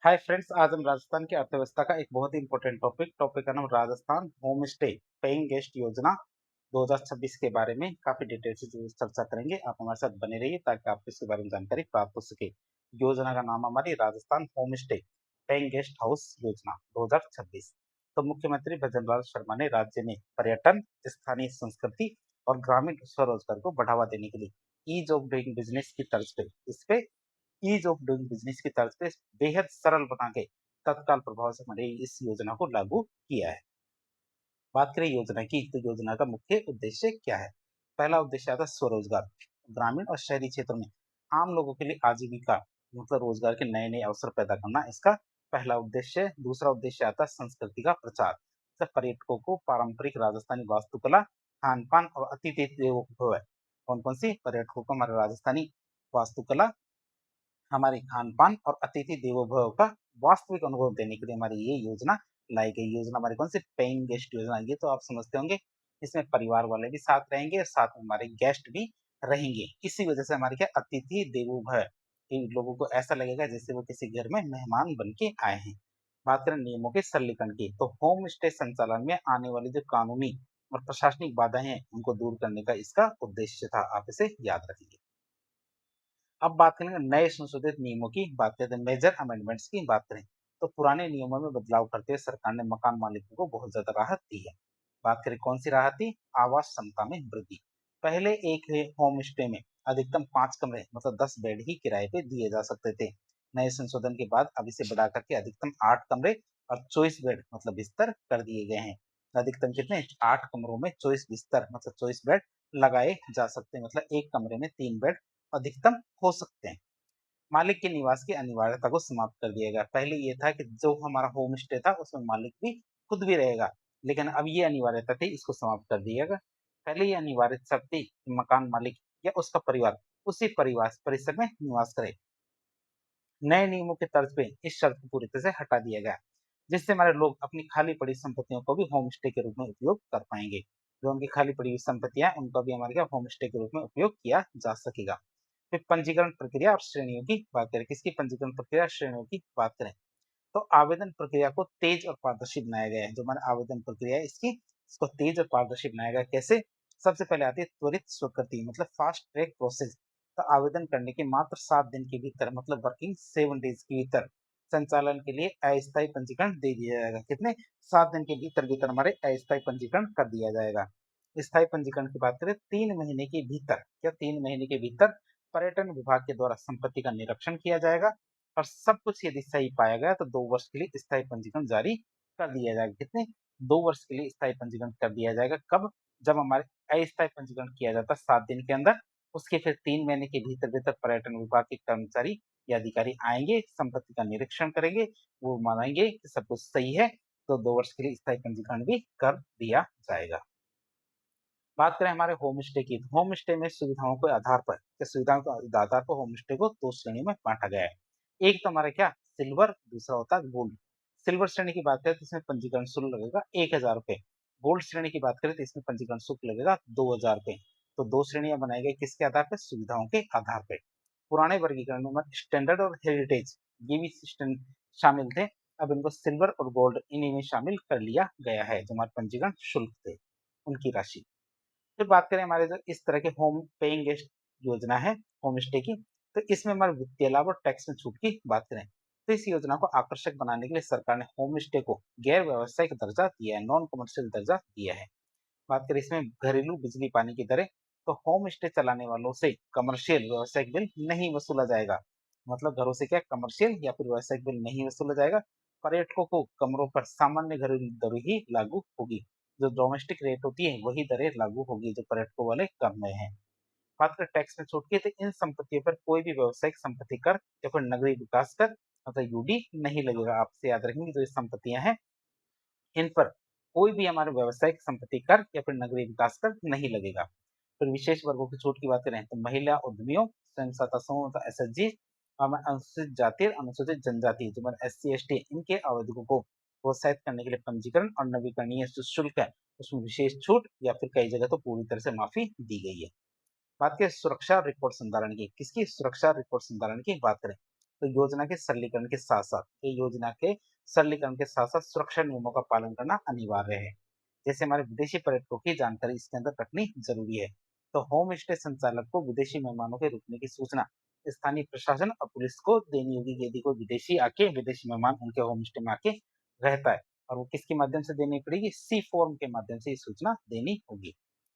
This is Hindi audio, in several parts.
हाय फ्रेंड्स, आज हम राजस्थान की अर्थव्यवस्था का एक बहुत ही इंपॉर्टेंट टॉपिक का नाम Rajasthan home stay paying guest योजना 2026 के बारे में काफी डिटेल से जो चर्चा करेंगे। आप हमारे साथ बने रहिए ताकि आपको इसके बारे में जानकारी प्राप्त हो सके। योजना का नाम हमारी Rajasthan home stay paying guest house योजना 2026। तो मुख्यमंत्री भजनलाल शर्मा ने राज्य में पर्यटन, स्थानीय संस्कृति और ग्रामीण स्वरोजगार को बढ़ावा देने के लिए ईज ऑफ डूइंग बिजनेस की तर्ज पे इस पे ईज ऑफ डूइंग बिजनेस की तर्ज पे बेहद सरल बना के तत्काल प्रभाव से हमारे इस योजना को लागू किया है। बात करें योजना की, तो योजना का मुख्य उद्देश्य क्या है? पहला उद्देश्य आता है स्वरोजगार। ग्रामीण और शहरी क्षेत्रों में आम लोगों के लिए आजीविका मतलब रोजगार के नए नए अवसर पैदा करना इसका पहला उद्देश्य है। दूसरा उद्देश्य आता है संस्कृति का प्रचार। जब पर्यटकों को पारंपरिक राजस्थानी वास्तुकला, खान पान और अतिथि देवो भव है। कौन कौन सी पर्यटकों को हमारे राजस्थानी वास्तुकला, हमारे खान-पान और अतिथि देवो भव का वास्तविक अनुभव देने के लिए हमारी ये योजना लाई गई। योजना हमारी कौन सी पेइंग गेस्ट योजना, ये तो आप समझते होंगे। इसमें परिवार वाले भी साथ रहेंगे और साथ में हमारे गेस्ट भी रहेंगे। इसी वजह से हमारे क्या अतिथि देवो भव, इन लोगों को ऐसा लगेगा जैसे वो किसी घर में मेहमान बन के आए हैं। बात करें नियमों के सरलीकरण की, तो होम स्टे संचालन में आने वाली जो कानूनी और प्रशासनिक बाधाएं हैं उनको दूर करने का इसका उद्देश्य था। आप इसे याद रखिए। अब बात करेंगे नए संशोधित नियमों की, बात करते हैं मेजर अमेंडमेंट्स की बात करें, तो पुराने नियमों में बदलाव करते हुए सरकार ने मकान मालिकों को बहुत ज्यादा राहत दी है। बात करें कौन सी राहत थी? आवास क्षमता में वृद्धि। पहले एक होम स्टे में अधिकतम 5 कमरे मतलब 10 बेड ही किराए पे दिए जा सकते थे। नए संशोधन के बाद अब इसे बढ़ा करके अधिकतम 8 कमरे और 24 बेड मतलब बिस्तर कर दिए गए हैं। अधिकतम कितने? 8 कमरों में 24 बिस्तर मतलब 24 बेड लगाए जा सकते हैं। मतलब एक कमरे में 3 बेड अधिकतम हो सकते हैं। मालिक के निवास की अनिवार्यता को समाप्त कर दिया गया। पहले ये था कि जो हमारा होम स्टे था उसमें मालिक भी खुद भी रहेगा, लेकिन अब ये अनिवार्यता थी, इसको समाप्त कर दिया गया। पहले ये अनिवार्य शर्त थी कि मकान मालिक या उसका परिवार उसी परिवार परिसर में निवास करे। नए नियमों के तर्ज पे इस शर्त को पूरी तरह से हटा दिया गया, जिससे हमारे लोग अपनी खाली पड़ी संपत्तियों को भी होम स्टे के रूप में उपयोग कर पाएंगे। जो उनकी खाली पड़ी हुई संपत्तियां हैं उनका भी हमारे क्या होम स्टे के रूप में उपयोग किया जा सकेगा। फिर पंजीकरण प्रक्रिया और श्रेणियों की बात करें, किसकी पंजीकरण प्रक्रिया श्रेणियों की बात करें, तो आवेदन प्रक्रिया को तेज और पारदर्शी बनाया गया है। जो हमारा आवेदन प्रक्रिया है इसको तेज और पारदर्शी बनाया गया। कैसे? सबसे पहले आती है त्वरित स्वीकृति मतलब फास्ट ट्रैक प्रोसेस। तो आवेदन करने के मात्र 7 दिन के भीतर मतलब वर्किंग 7 डेज के भीतर संचालन के लिए अस्थायी पंजीकरण दे दिया जाएगा। कितने? 7 दिन के भीतर भीतर हमारे अस्थायी पंजीकरण कर दिया जाएगा। स्थायी पंजीकरण की बात करें, 3 महीने के भीतर, क्या 3 महीने के भीतर पर्यटन विभाग के द्वारा संपत्ति का निरीक्षण किया जाएगा और सब कुछ यदि सही पाया गया तो 2 वर्ष के लिए स्थायी पंजीकरण जारी कर दिया जाएगा। कितने? 2 वर्ष के लिए स्थायी पंजीकरण कर दिया जाएगा। कब? जब हमारे अस्थायी पंजीकरण किया जाता है 7 दिन के अंदर, उसके फिर 3 महीने के भीतर भीतर पर्यटन विभाग के कर्मचारी या अधिकारी आएंगे, संपत्ति का निरीक्षण करेंगे, वो मानेंगे कि सब कुछ सही है, तो 2 वर्ष के लिए स्थायी पंजीकरण भी कर दिया जाएगा। बात करें हमारे होम स्टे की, तो होम स्टे में सुविधाओं के आधार पर, सुविधाओं के आधार पर होम स्टे को 2 श्रेणी में बांटा गया है। एक तो हमारा क्या सिल्वर, दूसरा होता है गोल्ड। सिल्वर श्रेणी की बात करें तो इसमें पंजीकरण शुल्क लगेगा 1000 रुपए। गोल्ड श्रेणी की बात करें तो इसमें पंजीकरण शुल्क लगेगा 2000 रुपए। तो 2 श्रेणियां बनाई गई, किसके आधार पर? सुविधाओं के आधार पर। पुराने वर्गीकरण में स्टैंडर्ड और हेरिटेज ये भी सिस्टम शामिल थे। अब इनको सिल्वर और गोल्ड इन्हीं में शामिल कर लिया गया है। जो हमारे पंजीकरण शुल्क थे उनकी राशि। फिर बात करें हमारे जो इस तरह के होम पेइंग गेस्ट योजना है होम स्टे की, तो इसमें हमारे वित्तीय लाभ और टैक्स में छूट की बात करें, तो इस योजना को आकर्षक बनाने के लिए सरकार ने होम स्टे को गैर व्यावसायिक दर्जा दिया है, नॉन कमर्शियल दर्जा दिया है। बात करें इसमें घरेलू बिजली पानी की दरें, तो होम स्टे चलाने वालों से कमर्शियल व्यावसायिक बिल नहीं वसूला जाएगा। मतलब घरों से क्या कमर्शियल या फिर व्यावसायिक बिल नहीं वसूला जाएगा। पर्यटकों को कमरों पर सामान्य घरेलू दर ही लागू होगी। जो डोमेस्टिक रेट होती है वही दरें लागू होगी जो पर्यटकों वाले कम में है। बात करें टैक्स में छूट की, तो इन संपत्तियों पर कोई भी व्यावसायिक संपत्ति कर या फिर नगरीय विकास कर मतलब यूडी नहीं लगेगा। आपसे याद रखेंगे जो ये संपत्तियां हैं इन पर कोई भी हमारे व्यावसायिक संपत्ति कर या फिर नगरीय विकास कर नहीं लगेगा। फिर विशेष वर्गों की छूट की बात करें तो महिला उद्यमियों, स्वयं सहायता समूह मतलब एसएचजी, अनुसूचित जाति और अनुसूचित जनजाति जो हमारे एससी एसटी इनके आवेदकों को प्रोत्साहित करने के लिए पंजीकरण और नवीकरणीय जो शुल्क है उसमें विशेष छूट या फिर कई जगह तो पूरी तरह से माफी दी गई है। बात करें सुरक्षा और रिकॉर्ड संधारण की, किसकी? सुरक्षा और रिकॉर्ड संधारण की बात करें, तो योजना के सरलीकरण के साथ-साथ ये योजना के सरलीकरण के साथ-साथ सुरक्षा नियमों का पालन करना अनिवार्य है। जैसे हमारे विदेशी पर्यटकों की जानकारी इसके अंदर रखनी ज़रूरी है। तो होम स्टे संचालक को विदेशी मेहमानों के रुकने की सूचना स्थानीय प्रशासन और पुलिस को देनी होगी यदि कोई विदेशी मेहमान उनके होम स्टे में आके रहता है और वो किसके माध्यम से देनी पड़ेगी? सी फॉर्म के माध्यम से ये सूचना देनी होगी।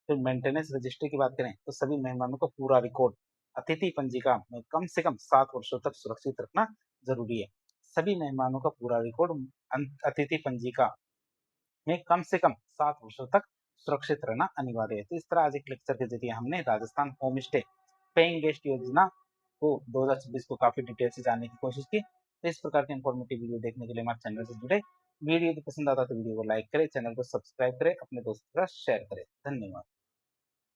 फिर मेंटेनेंस रजिस्ट्री की बात करें तो सभी मेहमानों का पूरा रिकॉर्ड अतिथि पंजिका में कम से कम 7 वर्षों तक सुरक्षित रखना ज़रूरी है। सभी मेहमानों का पूरा रिकॉर्ड अतिथि पंजिका में कम से कम 7 वर्षों तक सुरक्षित रहना अनिवार्य है। तो इस तरह आज एक लेक्चर के ज़रिए हमने Rajasthan home stay paying guest योजना को 2026 को काफ़ी डिटेल से जानने की कोशिश की। तो इस प्रकार के इन्फॉर्मेटिव वीडियो देखने के लिए हमारे चैनल से जुड़े। वीडियो यदि पसंद आता है तो वीडियो को लाइक करें, चैनल को सब्सक्राइब करें, अपने दोस्तों के साथ शेयर करें। धन्यवाद।